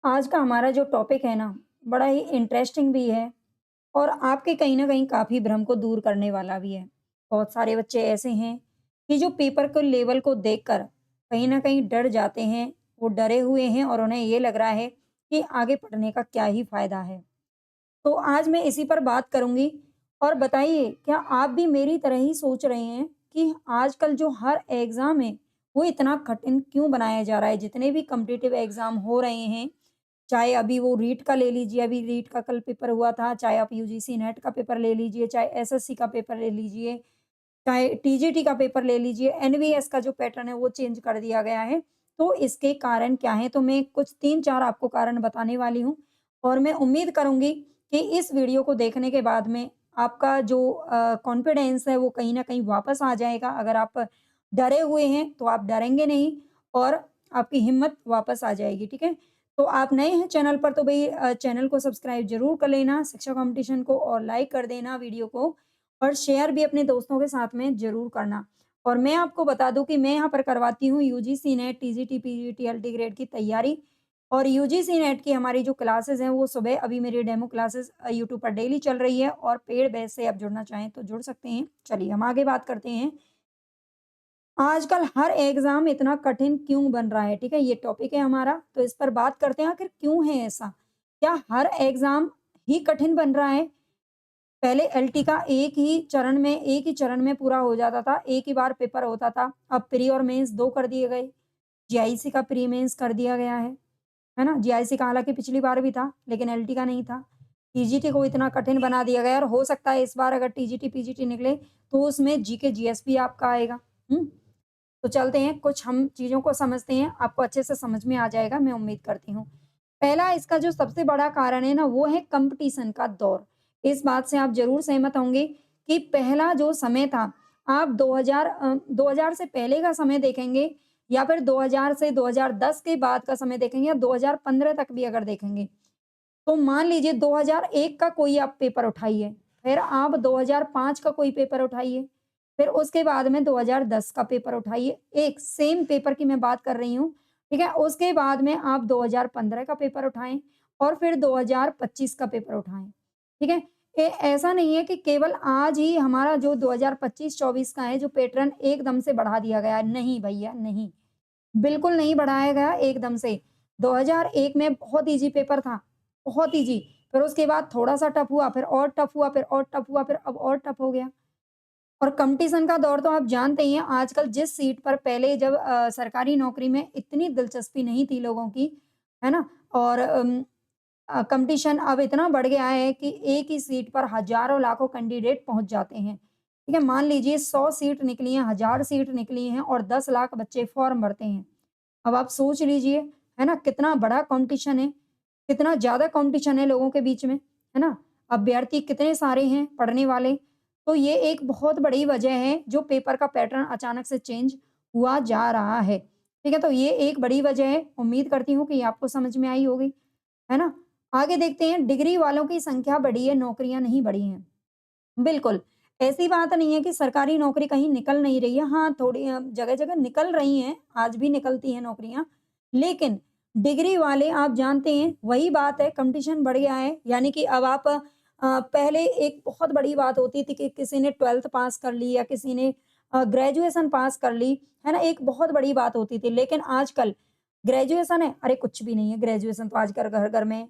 आज का हमारा जो टॉपिक है ना, बड़ा ही इंटरेस्टिंग भी है और आपके कहीं न कहीं काफ़ी भ्रम को दूर करने वाला भी है। बहुत सारे बच्चे ऐसे हैं कि जो पेपर के लेवल को देखकर कहीं न कहीं डर जाते हैं, वो डरे हुए हैं और उन्हें ये लग रहा है कि आगे पढ़ने का क्या ही फ़ायदा है। तो आज मैं इसी पर बात करूँगी और बताइए क्या आप भी मेरी तरह ही सोच रहे हैं कि आजकल जो हर एग्ज़ाम है, वो इतना कठिन क्यों बनाया जा रहा है? जितने भी कॉम्पिटिटिव एग्ज़ाम हो रहे हैं, चाहे अभी वो रीट का ले लीजिए, अभी रीट का कल पेपर हुआ था, चाहे आप यूजीसी नेट का पेपर ले लीजिए, चाहे एसएससी का पेपर ले लीजिए, चाहे टीजीटी का पेपर ले लीजिए, एनवीएस का जो पैटर्न है वो चेंज कर दिया गया है। तो इसके कारण क्या हैं? तो मैं कुछ 3-4 आपको कारण बताने वाली हूँ और मैं उम्मीद करूँगी कि इस वीडियो को देखने के बाद में आपका जो कॉन्फिडेंस है वो कहीं न कहीं वापस आ जाएगा। अगर आप डरे हुए हैं, तो आप डरेंगे नहीं और आपकी हिम्मत वापस आ जाएगी, ठीक है? तो आप नए हैं चैनल पर तो भई चैनल को सब्सक्राइब ज़रूर कर लेना, शिक्षा कॉम्पिटिशन को और लाइक कर देना वीडियो को और शेयर भी अपने दोस्तों के साथ में ज़रूर करना। और मैं आपको बता दूँ कि मैं यहाँ पर करवाती हूँ UGC net, TGT, PGT, LT grade की तैयारी और यूजीसी नेट की हमारी जो क्लासेज़ हैं वो सुबह अभी मेरी डेमो क्लासेज़ यूट्यूब पर डेली चल रही है और पेड बैच से आप जुड़ना चाहें तो जुड़ सकते हैं। चलिए हम आगे बात करते हैं। आजकल हर एग्ज़ाम इतना कठिन क्यों बन रहा है, ठीक है? ये टॉपिक है हमारा, तो इस पर बात करते हैं आखिर क्यों है ऐसा? क्या हर एग्ज़ाम ही कठिन बन रहा है? पहले एलटी का एक ही चरण में पूरा हो जाता था, एक ही बार पेपर होता था। अब प्री और मेंस 2 कर दिए गए। जीआईसी का प्री मेंस कर दिया गया है ना? जीआईसी का हालाँकि पिछली बार भी था, लेकिन एलटी का नहीं था। टीजीटी को इतना कठिन बना दिया गया और हो सकता है इस बार अगर टीजीटी, पीजीटी निकले, तो उसमें जीके, जीएस भी आपका आएगा। हुँ? तो चलते हैं, कुछ हम चीज़ों को समझते हैं, आपको अच्छे से समझ में आ जाएगा, मैं उम्मीद करती हूँ। पहला इसका जो सबसे बड़ा कारण है ना, वो है कॉम्पिटिशन का दौर। इस बात से आप ज़रूर सहमत होंगे कि पहला जो समय था, आप 2000 से पहले का समय देखेंगे या फिर 2000 से 2010 के बाद का समय देखेंगे या 2015 तक भी अगर देखेंगे, तो मान लीजिए 2001 का कोई आप पेपर उठाइए, फिर आप 2005 का कोई पेपर उठाइए, फिर उसके बाद में 2010 का पेपर उठाइए, एक सेम पेपर की मैं बात कर रही हूँ, ठीक है? उसके बाद में आप 2015 का पेपर उठाएँ और फिर 2025 का पेपर उठाएँ, ठीक है? ऐसा नहीं है कि केवल आज ही हमारा जो 2025-24 का है, जो पैटर्न एकदम से बढ़ा दिया गया है, नहीं भैया, नहीं। बिल्कुल नहीं बढ़ाया गया एकदम से। 2001 में बहुत ईज़ी पेपर था, बहुत ईज़ी। फिर उसके बाद थोड़ा-सा टफ हुआ, फिर और टफ हुआ, फिर और टफ हुआ, फिर अब और टफ हो गया। और कॉम्पिटिशन का दौर तो आप जानते ही हैं, आजकल जिस सीट पर पहले जब सरकारी नौकरी में इतनी दिलचस्पी नहीं थी लोगों की, है ना? और कॉम्पिटिशन अब इतना बढ़ गया है कि एक ही सीट पर हज़ारों लाखों कैंडिडेट पहुँच जाते हैं। ठीक है? मान लीजिए 100 सीट निकली हैं, 1000 सीट निकली हैं और 10 लाख बच्चे फॉर्म भरते हैं। अब आप सोच लीजिए, है ना? कितना बड़ा कॉम्पिटिशन है, कितना ज़्यादा कॉम्पिटिशन है लोगों के बीच में, है ना? अभ्यर्थी कितने सारे हैं पढ़ने वाले, तो ये एक बहुत बड़ी वजह है जो पेपर का पैटर्न अचानक से चेंज हुआ जा रहा है। ठीक है? तो ये एक बड़ी वजह है, उम्मीद करती हूँ कि ये आपको समझ में आई होगी, है ना? आगे देखते हैं डिग्री वालों की संख्या बढ़ी है, नौकरियाँ नहीं बढ़ी हैं। बिल्कुल, ऐसी बात नहीं है कि सरकारी नौकरी कहीं निकल नहीं रही है। हाँ, थोड़ी जगह-जगह निकल रही हैं, आज भी निकलती हैं नौकरियाँ। लेकिन डिग्री वाले आप जानते हैं, वही बात है कॉम्पिटिशन बढ़ गया है। यानी कि अब आप पहले एक बहुत बड़ी बात होती थी कि किसी ने 12th पास कर ली या किसी ने ग्रेजुएशन पास कर ली, है ना? एक बहुत बड़ी बात होती थी। लेकिन आजकल ग्रेजुएशन है, अरे कुछ भी नहीं है, ग्रेजुएशन तो आजकल घर-घर में है।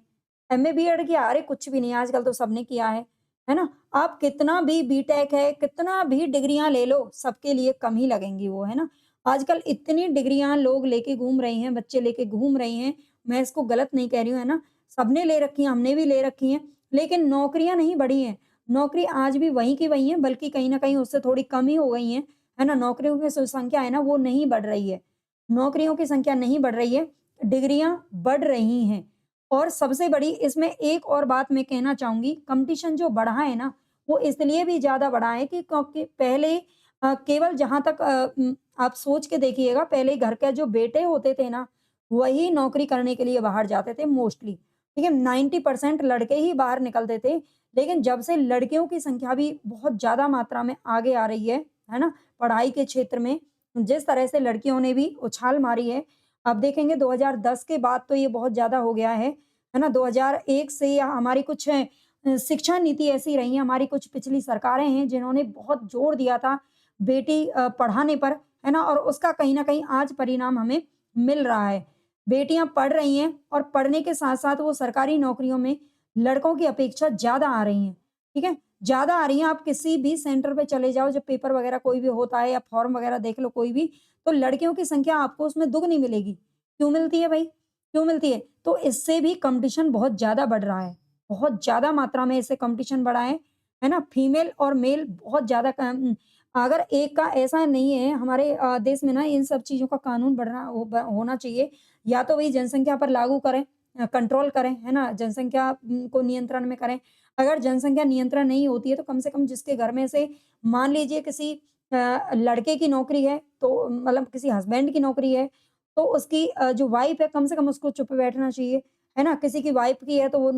एमए, बीएड किया, अरे कुछ भी नहीं है, आजकल तो सबने किया है ना? आप कितना भी बीटेक है, कितना भी डिग्रियाँ ले लो, सबके लिए कम ही लगेंगी वो, है ना? आजकल इतनी डिग्रियाँ लोग लेके घूम रहे हैं, बच्चे लेके घूम रहे हैं, मैं इसको गलत नहीं कह रही हूँ, है ना? सबने ले रखी हैं, हमने भी ले रखी हैं, लेकिन नौकरियाँ नहीं बढ़ी हैं। नौकरी आज भी वहीं की वहीं हैं, बल्कि कहीं न कहीं उससे थोड़ी कम ही हो गई हैं, है ना? नौकरियों की जो संख्या है ना, वो नहीं बढ़ रही है। नौकरियों की संख्या नहीं बढ़ रही है, डिग्रियाँ बढ़ रही हैं। और सबसे बड़ी इसमें एक और बात मैं कहना चाहूँगी, कॉम्पिटिशन जो बढ़ा है ना, वो इसलिए भी ज़्यादा बढ़ा है कि क्योंकि पहले केवल जहाँ तक आप सोच के देखिएगा पहले घर के जो बेटे होते थे ना, वही नौकरी करने के लिए बाहर जाते थे मोस्टली, ठीक है? 90% लड़के ही बाहर निकलते थे, लेकिन जब से लड़कियों की संख्या भी बहुत ज़्यादा मात्रा में आगे आ रही है ना? पढ़ाई के क्षेत्र में, जिस तरह से लड़कियों ने भी उछाल मारी है, आप देखेंगे 2010 के बाद तो ये बहुत ज़्यादा हो गया है ना? 2001 से या हमारी कुछ शिक्षा नीति ऐसी रही है, हमारी कुछ पिछली सरकारें हैं जिन्होंने बहुत जोर दिया था बेटी पढ़ाने पर, है ना? और उसका कहीं न कहीं आज परिणाम हमें मिल रहा है। बेटियाँ पढ़ रही हैं और पढ़ने के साथ-साथ वो सरकारी नौकरियों में लड़कों की अपेक्षा ज़्यादा आ रही हैं, ठीक है? ज़्यादा आ रही हैं, आप किसी भी सेंटर पे चले जाओ, जब पेपर वगैरह कोई भी होता है या फॉर्म वगैरह देख लो कोई भी, तो लड़कियों की संख्या आपको उसमें दुगनी मिलेगी। क्यों मिलती है भई? क्यों मिलती है? तो इससे भी कॉम्पिटिशन बहुत ज़्यादा बढ़ रहा है। बहुत ज़्यादा मात्रा में इससे कॉम्पिटिशन बढ़ा है ना? फीमेल और मेल बहुत ज़्यादा अगर एक का ऐसा नहीं है हमारे देश में ना इन सब चीज़ों का कानून बढ़ना होना चाहिए। या तो वही जनसंख्या पर लागू करें, कंट्रोल करें, है ना? जनसंख्या को नियंत्रण में करें। अगर जनसंख्या नियंत्रण नहीं होती है तो कम से कम जिसके घर में से मान लीजिए किसी लड़के की नौकरी है, तो मतलब किसी हस्बैंड की नौकरी है, तो उसकी जो वाइफ़ है कम से कम उसको चुप बैठना चाहिए, है ना? किसी की वाइफ़ की है तो वो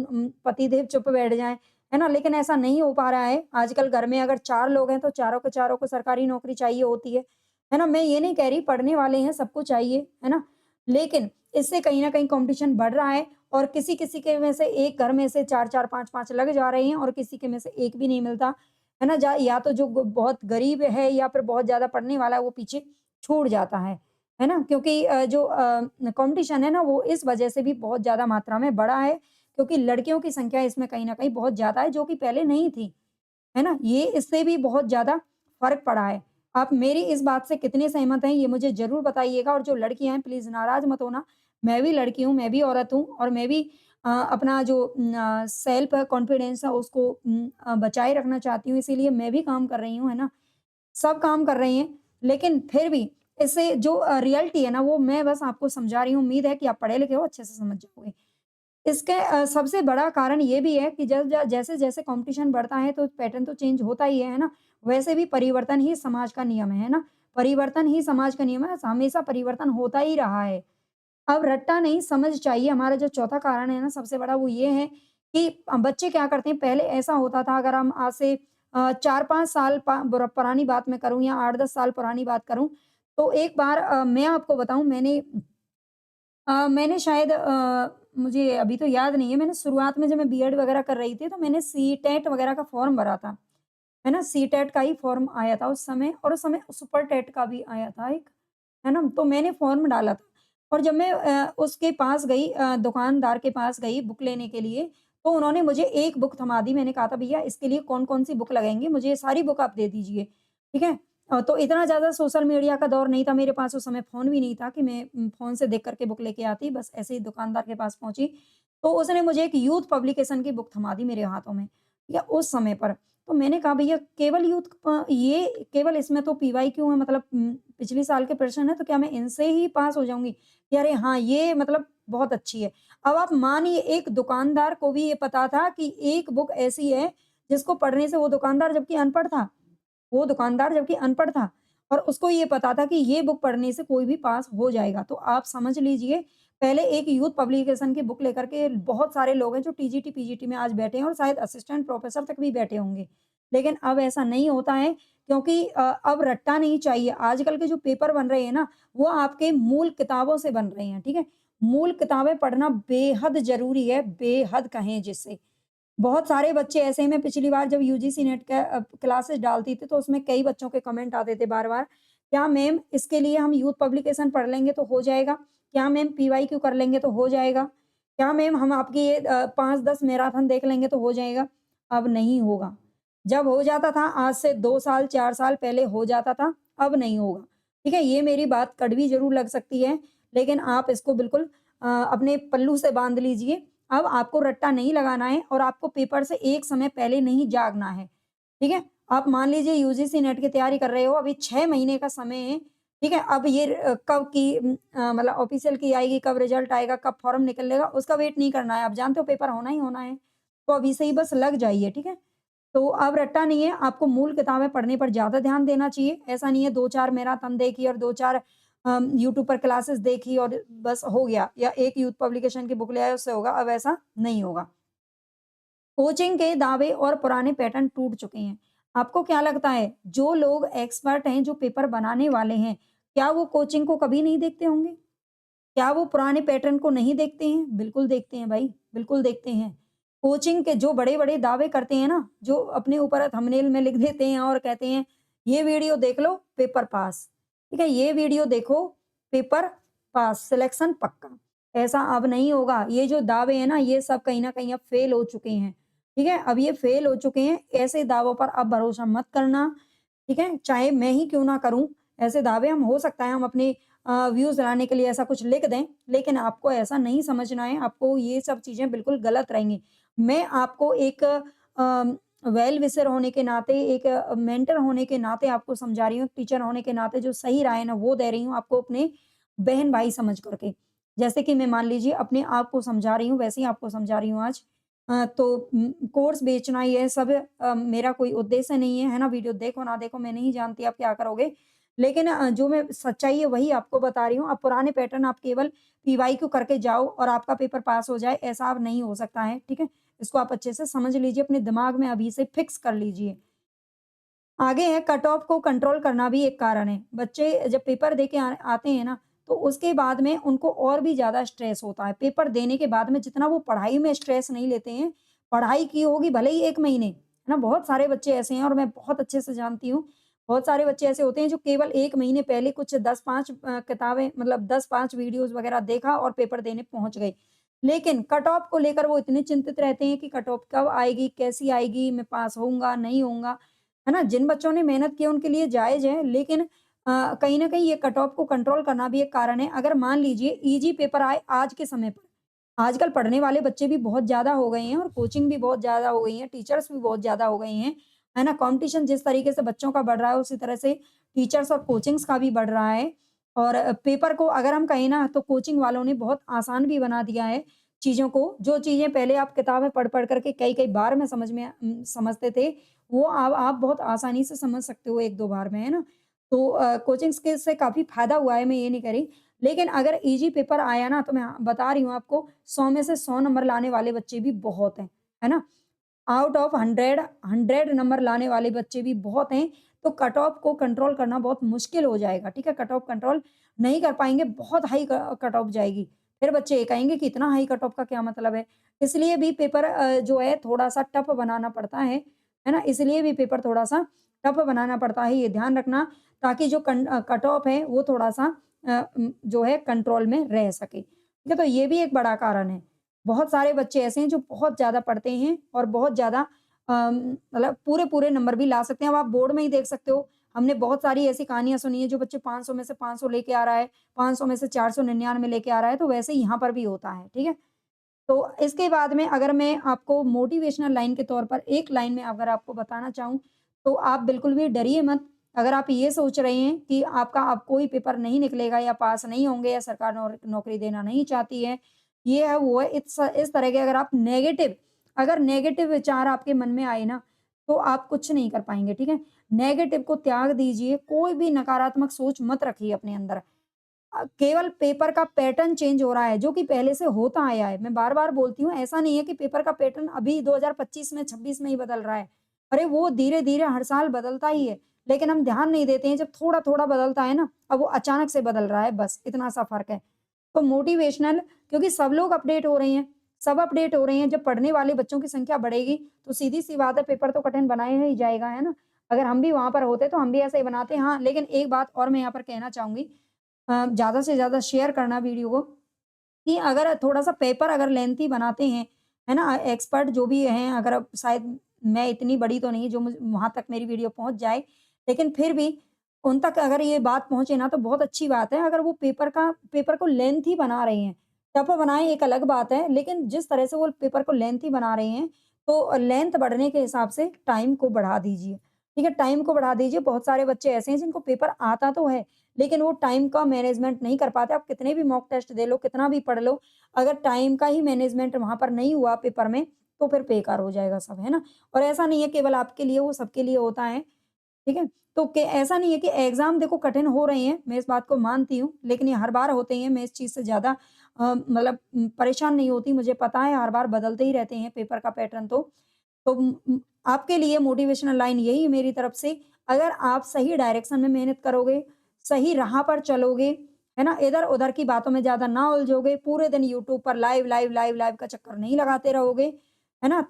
पतिदेव चुप बैठ जाएँ, है ना? लेकिन ऐसा नहीं हो पा रहा है। आजकल घर में अगर 4 लोग हैं तो चारों के चारों को सरकारी नौकरी चाहिए होती है ना? मैं ये नहीं कह रही पढ़ने वाले हैं सबको चाहिए, है ना? लेकिन इससे कहीं न कहीं कॉम्पिटिशन बढ़ रहा है और किसी-किसी के में से एक घर में से 4-4 5-5 लग जा रहे हैं और किसी के में से एक भी नहीं मिलता, है ना? या तो जो बहुत गरीब है या फिर बहुत ज़्यादा पढ़ने वाला है वो पीछे छूट जाता है ना? क्योंकि जो कॉम्पिटिशन है ना वो इस वजह से भी बहुत ज़्यादा मात्रा में बढ़ा है, क्योंकि लड़कियों की संख्या इसमें कहीं न कहीं बहुत ज़्यादा है जो कि पहले नहीं थी, है ना? ये इससे भी बहुत ज़्यादा फ़र्क पड़ा है। आप मेरी इस बात से कितने सहमत हैं ये मुझे ज़रूर बताइएगा और जो लड़कियाँ हैं प्लीज़ नाराज़ मत होना। मैं भी लड़की हूँ, मैं भी औरत हूँ और मैं भी अपना जो सेल्फ कॉन्फिडेंस है उसको बचाए रखना चाहती हूँ, इसीलिए मैं भी काम कर रही हूँ, है ना? सब काम कर रही हैं, लेकिन फिर भी इससे जो रियलिटी है ना वो मैं बस आपको समझा रही हूँ, उम्मीद है कि आप पढ़े लिखे हो, अच्छे से समझ जाओगे। इसके सबसे बड़ा कारण ये भी है कि जैसे-जैसे कॉम्पिटिशन बढ़ता है तो पैटर्न तो चेंज होता ही है ना? वैसे भी परिवर्तन ही समाज का नियम है ना? परिवर्तन ही समाज का नियम है, हमेशा परिवर्तन होता ही रहा है। अब रट्टा नहीं समझ चाहिए, हमारा जो चौथा कारण है ना सबसे बड़ा वो ये है कि बच्चे क्या करते हैं, पहले ऐसा होता था अगर हम आज से 4-5 साल पुरानी बात मैं करूँ या 8-10 साल पुरानी बात करूँ, तो एक बार मैं आपको बताऊँ मैंने शायद मुझे अभी तो याद नहीं है, मैंने शुरुआत में जब मैं बीएड वगैरह कर रही थी, तो मैंने सीटेट वगैरह का फॉर्म भरा था, है ना? सीटेट का ही फॉर्म आया था उस समय और उस समय सुपर टेट का भी आया था एक, है ना? तो मैंने फॉर्म डाला था और जब मैं उसके पास गई दुकानदार के पास गई बुक लेने के लिए, तो उन्होंने मुझे एक बुक थमा दी। मैंने कहा था, "भैया इसके लिए कौन-कौन सी बुक लगेंगी? मुझे ये सारी बुक आप दे दीजिए।" ठीक है? तो इतना ज़्यादा सोशल मीडिया का दौर नहीं था, मेरे पास उस समय फ़ोन भी नहीं था कि मैं फ़ोन से देख कर के बुक लेके आती, बस ऐसे ही दुकानदार के पास पहुँची। तो उसने मुझे एक यूथ पब्लिकेशन की बुक थमा दी मेरे हाथों में, ठीक है? उस समय पर। तो मैंने कहा भैया केवल ये केवल इसमें तो पीवाईक्यू है, मतलब पिछले साल के प्रश्न है तो क्या मैं इनसे ही पास हो जाऊँगी? कि अरे हाँ, ये मतलब बहुत अच्छी है। अब आप मानिए एक दुकानदार को भी ये पता था कि एक बुक ऐसी है जिसको पढ़ने से वो दुकानदार जबकि अनपढ़ था और उसको ये पता था कि ये बुक पढ़ने से कोई भी पास हो जाएगा। तो आप समझ लीजिए पहले एक यूथ पब्लिकेशन की बुक लेकर के बहुत सारे लोग हैं जो टीजीटी, पीजीटी में आज बैठे हैं और शायद असिस्टेंट प्रोफेसर तक भी बैठे होंगे। लेकिन अब ऐसा नहीं होता है क्योंकि अब रट्टा नहीं चाहिए। आजकल के जो पेपर बन रहे हैं ना, वो आपके मूल किताबों से बन रहे हैं, ठीक है? मूल किताबें पढ़ना बेहद ज़रूरी है, बेहद कहें जिसे। बहुत सारे बच्चे ऐसे हैं, मैं पिछली बार जब यूजीसी नेट का क्लासेस डालती थी तो उसमें कई बच्चों के कमेंट आते थे बार-बार, "क्या मैम इसके लिए हम यूथ पब्लिकेशन पढ़ लेंगे तो हो जाएगा? क्या मैम पीवाईक्यू कर लेंगे तो हो जाएगा? क्या मैम हम आपकी ये 5-10 मैराथन देख लेंगे तो हो जाएगा?" अब नहीं होगा। जब हो जाता था आज से 2 साल, 4 साल पहले हो जाता था, अब नहीं होगा। ठीक है? ये मेरी बात कड़वी ज़रूर लग सकती है, लेकिन आप इसको बिल्कुल अपने पल्लू से बाँध लीजिए। अब आपको रट्टा नहीं लगाना है और आपको पेपर से एक समय पहले नहीं जागना है, ठीक है? आप मान लीजिए यूजीसी नेट की तैयारी कर रहे हो, अभी 6 महीने का समय है, ठीक है? अब ये कब की मतलब ऑफ़िशियल की आएगी, कब रिज़ल्ट आएगा, कब फॉर्म निकलेगा, उसका वेट नहीं करना है। आप जानते हो पेपर होना ही होना है, तो अभी से ही बस लग जाइए, ठीक है? तो अब रट्टा नहीं है, आपको मूल किताबें पढ़ने पर ज़्यादा ध्यान देना चाहिए। ऐसा नहीं है 2-4 मैराथन देखी और 2-4 यूट्यूब पर क्लासेस देखी और बस हो गया या एक यूथ पब्लिकेशन की बुक ले आए उससे होगा, अब ऐसा नहीं होगा। कोचिंग के दावे और पुराने पैटर्न टूट चुके हैं। आपको क्या लगता है, जो लोग एक्सपर्ट हैं, जो पेपर बनाने वाले हैं, क्या वो कोचिंग को कभी नहीं देखते होंगे? क्या वो पुराने पैटर्न को नहीं देखते हैं? बिल्कुल देखते हैं भाई, बिल्कुल देखते हैं। कोचिंग के जो बड़े-बड़े दावे करते हैं ना, जो अपने ऊपर थंबनेल में लिख देते हैं और कहते हैं, "ये वीडियो देख लो, पेपर पास।" ठीक है? ये वीडियो देखो, पेपर पास, सिलेक्शन पक्का। ऐसा अब नहीं होगा। ये जो दावे हैं ना, ये सब कहीं न कहीं अब फेल हो चुके हैं। ठीक है? अब ये फेल हो चुके हैं। ऐसे दावों पर अब भरोसा मत करना। ठीक है? चाहे मैं ही क्यों ना करूँ, ऐसे दावे हम हो सकता है हम अपने व्यूज़ लाने के लिए ऐसा कुछ लिख दें, लेकिन आपको ऐसा नहीं समझना है, आपको ये सब चीज़ें बिल्कुल गलत रहेंगी। मैं आपको एक वेल विशर होने के नाते, एक मेंटर होने के नाते आपको समझा रही हूँ, टीचर होने के नाते जो सही राय है ना, वो दे रही हूँ आपको अपने बहन-भाई समझ कर के। जैसे कि मैं मान लीजिए अपने आप को समझा रही हूँ, वैसे ही आपको समझा रही हूँ आज। कोर्स बेचना ये सब मेरा कोई उद्देश्य नहीं है, है ना? वीडियो देखो ना देखो, मैं नहीं जानती आप क्या करोगे। लेकिन जो मैं सच्चाई है वही आपको बता रही हूँ। अब पुराने पैटर्न आप केवल पीवाईक्यू करके जाओ और आपका पेपर पास हो जाए, ऐसा अब नहीं हो सकता है, ठीक है? इसको आप अच्छे से समझ लीजिए, अपने दिमाग में अभी से फिक्स कर लीजिए। आगे है कट ऑफ को कंट्रोल करना भी एक कारण है। बच्चे जब पेपर दे के आते हैं ना, तो उसके बाद में उनको और भी ज़्यादा स्ट्रेस होता है। पेपर देने के बाद में जितना वो पढ़ाई में स्ट्रेस नहीं लेते हैं, पढ़ाई की होगी भले ही 1 महीने, है ना? बहुत सारे बच्चे ऐसे हैं और मैं बहुत अच्छे से जानती हूँ। बहुत सारे बच्चे ऐसे होते हैं जो केवल 1 महीने पहले कुछ 10-5 किताबें मतलब 10-5 वीडियोज़ वगैरह देखा और पेपर देने पहुँच गए। लेकिन कट ऑफ को लेकर वो इतने चिंतित रहते हैं कि कट ऑफ कब आएगी, कैसी आएगी, मैं पास होऊँगा, नहीं होऊँगा। है ना? जिन बच्चों ने मेहनत की है उनके लिए जायज़ है, लेकिन कहीं न कहीं ये कट ऑफ को कंट्रोल करना भी एक कारण है। अगर मान लीजिए ईज़ी पेपर आए आज के समय पर, आजकल पढ़ने वाले बच्चे भी बहुत ज़्यादा हो गए हैं और कोचिंग भी बहुत ज़्यादा हो गई है, टीचर्स भी बहुत ज़्यादा हो गए हैं, है ना? कॉम्पिटिशन जिस तरीके से बच्चों का बढ़ रहा है, उसी तरह से टीचर्स और कोचिंग्स का भी बढ़ रहा है। और पेपर को अगर हम कहें ना तो कोचिंग वालों ने बहुत आसान भी बना दिया है चीज़ों को। जो चीज़ें पहले आप किताबें पढ़-पढ़ कर के कई-कई बार में समझते थे, वो अब आप बहुत आसानी से समझ सकते हो 1-2 बार में, है ना? तो कोचिंग्स के से काफ़ी फ़ायदा हुआ है, मैं ये नहीं कह रही। लेकिन अगर ईज़ी पेपर आया ना, तो मैं बता रही हूँ आपको 100 में से 100 नंबर लाने वाले बच्चे भी बहुत हैं, है ना? आउट ऑफ 100 नंबर लाने वाले बच्चे भी बहुत हैं, तो कट ऑफ को कंट्रोल करना बहुत मुश्किल हो जाएगा, ठीक है? कट ऑफ कंट्रोल नहीं कर पाएँगे, बहुत हाई क कट ऑफ जाएगी। फिर बच्चे ये कहेंगे कि इतना हाई कट ऑफ का क्या मतलब है? इसलिए भी पेपर जो है थोड़ा-सा टफ बनाना पड़ता है ना? इसलिए भी पेपर थोड़ा-सा टफ बनाना पड़ता है, ये ध्यान रखना ताकि जो कट ऑफ है वो थोड़ा-सा जो है कंट्रोल में रह सके। ठीक है? तो ये भी एक बड़ा कारण है। बहुत सारे बच्चे ऐसे हैं जो बहुत ज़्यादा पढ़ते हैं और बहुत ज़्यादा मतलब पूरे-पूरे नंबर भी ला सकते हैं। अब आप बोर्ड में ही देख सकते हो, हमने बहुत सारी ऐसी कहानियाँ सुनी है जो बच्चे 500 में से 500 लेके आ रहा है, 500 में से 499 लेके आ रहा है, तो वैसे ही यहाँ पर भी होता है, ठीक है? तो इसके बाद में अगर मैं आपको मोटिवेशनल लाइन के तौर पर एक लाइन में अगर आपको बताना चाहूँ, तो आप बिल्कुल भी डरिए मत। अगर आप ये सोच रहे हैं कि आपका अब कोई पेपर नहीं निकलेगा या पास नहीं होंगे या सरकार नौकरी देना नहीं चाहती है, ये है, वो है, इस तरह के अगर नेगेटिव विचार आपके मन में आए ना, तो आप कुछ नहीं कर पाएँगे, ठीक है? नेगेटिव को त्याग दीजिए, कोई भी नकारात्मक सोच मत रखिए अपने अंदर। केवल पेपर का पैटर्न चेंज हो रहा है, जो कि पहले से होता आया है। मैं बार-बार बोलती हूँ, ऐसा नहीं है कि पेपर का पैटर्न अभी 2025 में, 26 में ही बदल रहा है। अरे, वो धीरे-धीरे हर साल बदलता ही है, लेकिन हम ध्यान नहीं देते हैं। जब थोड़ा-थोड़ा बदलता है ना, अब वो अचानक से बदल रहा है, बस इतना सा फ़र्क है। तो मोटिवेशनल क्योंकि सब लोग अपडेट हो रहे हैं, सब अपडेट हो रहे हैं। जब पढ़ने वाले बच्चों की संख्या बढ़ेगी, तो सीधी-सी बात है, पेपर तो कठिन बनाया ही जाएगा, है ना? अगर हम भी वहाँ पर होते, तो हम भी ऐसे ही बनाते। हाँ, लेकिन एक बात और मैं यहाँ पर कहना चाहूँगी ज़्यादा से ज़्यादा शेयर करना वीडियो को कि अगर थोड़ा-सा पेपर अगर लेंथी बनाते हैं, है ना? एक्सपर्ट जो भी हैं अगर अब शायद मैं इतनी बड़ी तो नहीं जो मुझ वहाँ तक मेरी वीडियो पहुँच जाए, लेकिन फिर भी उन तक अगर ये बात पहुँचे ना तो बहुत अच्छी बात है। अगर वो पेपर को लेंथी बना रहे हैं, टफ बनाएँ एक अलग बात है, लेकिन जिस तरह से वो पेपर को लेंथी बना रहे हैं, तो लेंथ बढ़ने के हिसाब से टाइम को बढ़ा दीजिए। ठीक है? टाइम को बढ़ा दीजिए। बहुत सारे बच्चे ऐसे हैं जिनको पेपर आता तो है, लेकिन वो टाइम का मैनेजमेंट नहीं कर पाते। आप कितने भी मॉक टेस्ट दे लो, कितना भी पढ़ लो, अगर टाइम का ही मैनेजमेंट वहाँ पर नहीं हुआ पेपर में, तो फिर बेकार हो जाएगा सब, है ना? और ऐसा नहीं है केवल आपके लिए, वो सबके लिए होता है, ठीक है? तो के ऐसा नहीं है कि एग्ज़ाम देखो कठिन हो रहे हैं, मैं इस बात को मानती हूँ, लेकिन ये हर बार होते हैं, मैं इस चीज़ से ज़्यादा मतलब परेशान नहीं होती, मुझे पता है हर बार बदलते ही रहते हैं पेपर का पैटर्न तो। तो आपके लिए मोटिवेशनल लाइन यही है मेरी तरफ से, अगर आप सही डायरेक्शन में मेहनत करोगे, सही राह पर चलोगे, है ना? इधर-उधर की बातों में ज़्यादा ना उलझोगे, पूरे दिन यूट्यूब पर लाइव, लाइव, लाइव, लाइव का चक्कर नहीं लगाते रहोगे, है ना?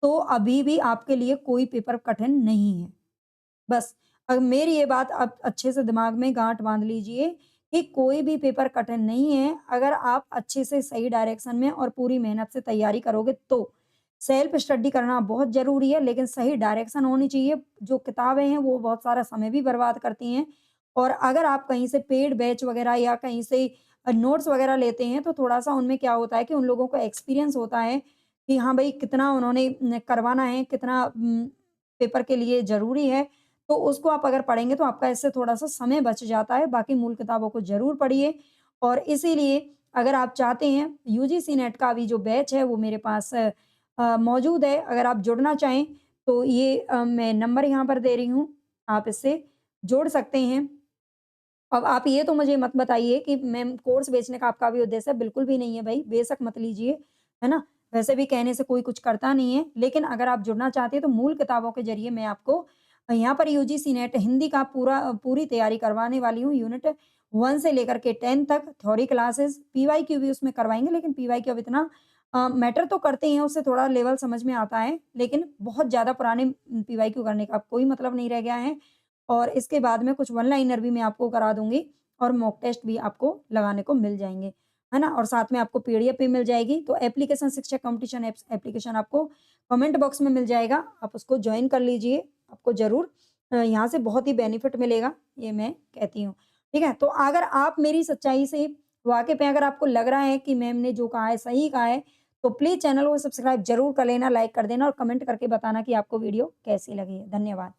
तो अभी भी आपके लिए कोई पेपर कठिन नहीं है। बस मेरी ये बात आप अच्छे से दिमाग में गाँठ बाँध लीजिए कि कोई भी पेपर कठिन नहीं है, अगर आप अच्छे से सही डायरेक्शन में और पूरी मेहनत से तैयारी करोगे तो। सेल्फ स्टडी करना बहुत ज़रूरी है, लेकिन सही डायरेक्शन होनी चाहिए। जो किताबें हैं, वो बहुत सारा समय भी बर्बाद करती हैं और अगर आप कहीं से पेड बैच वगैरह या कहीं से नोट्स वगैरह लेते हैं, तो थोड़ा-सा उनमें क्या होता है कि उन लोगों को एक्सपीरियंस होता है कि हाँ, भई कितना उन्होंने करवाना है, कितना पेपर के लिए ज़रूरी है। तो उसको आप अगर पढ़ेंगे तो आपका इससे थोड़ा-सा समय बच जाता है, बाकी मूल किताबों को ज़रूर पढ़िए और इसीलिए अगर आप चाहते हैं यूजीसी नेट का अभी जो बैच है वो मेरे पास मौजूद है, अगर आप जुड़ना चाहें तो ये मैं नंबर यहाँ पर दे रही हूँ, आप इससे जुड़ सकते हैं। अब आप ये तो मुझे मत बताइए कि मैम कोर्स बेचने का आपका भी उद्देश्य है, बिल्कुल भी नहीं है भई, बेशक मत लीजिए, है ना? वैसे भी कहने से कोई कुछ करता नहीं है, लेकिन अगर आप जुड़ना चाहते हैं तो मूल किताबों के ज़रिए मैं आपको यहाँ पर यूजीसी नेट हिंदी का पूरी तैयारी करवाने वाली हूँ, यूनिट 1 से लेकर के 10 तक थ्योरी क्लासेस, पीवाईक्यू भी उसमें करवाएँगे, लेकिन पीवाईक्यू अब इतना मैटर तो करते हैं, उससे थोड़ा लेवल समझ में आता है, लेकिन बहुत ज़्यादा पुराने पीवाईक्यू करने का अब कोई मतलब नहीं रह गया है। और इसके बाद में कुछ वन लाइनर भी मैं आपको करा दूँगी और मॉक टेस्ट भी आपको लगाने को मिल जाएँगे, है ना? और साथ में आपको पीडीएफ भी मिल जाएगी, तो एप्लीकेशन शिक्षा कॉम्पिटिशन एप्स एप्लीकेशन आपको कमेंट बॉक्स में मिल जाएगा, आप उसको जॉइन कर लीजिए, आपको ज़रूर यहाँ से बहुत ही बेनिफिट मिलेगा, ये मैं कहती हूँ, ठीक है? तो अगर आप मेरी सच्चाई से वाकिफ़ हैं, अगर आपको लग रहा है कि मैम ने जो कहा है सही कहा है, तो प्लीज़ चैनल को सब्सक्राइब ज़रूर कर लेना, लाइक कर देना और कमेंट करके बताना कि आपको वीडियो कैसी लगी है। धन्यवाद।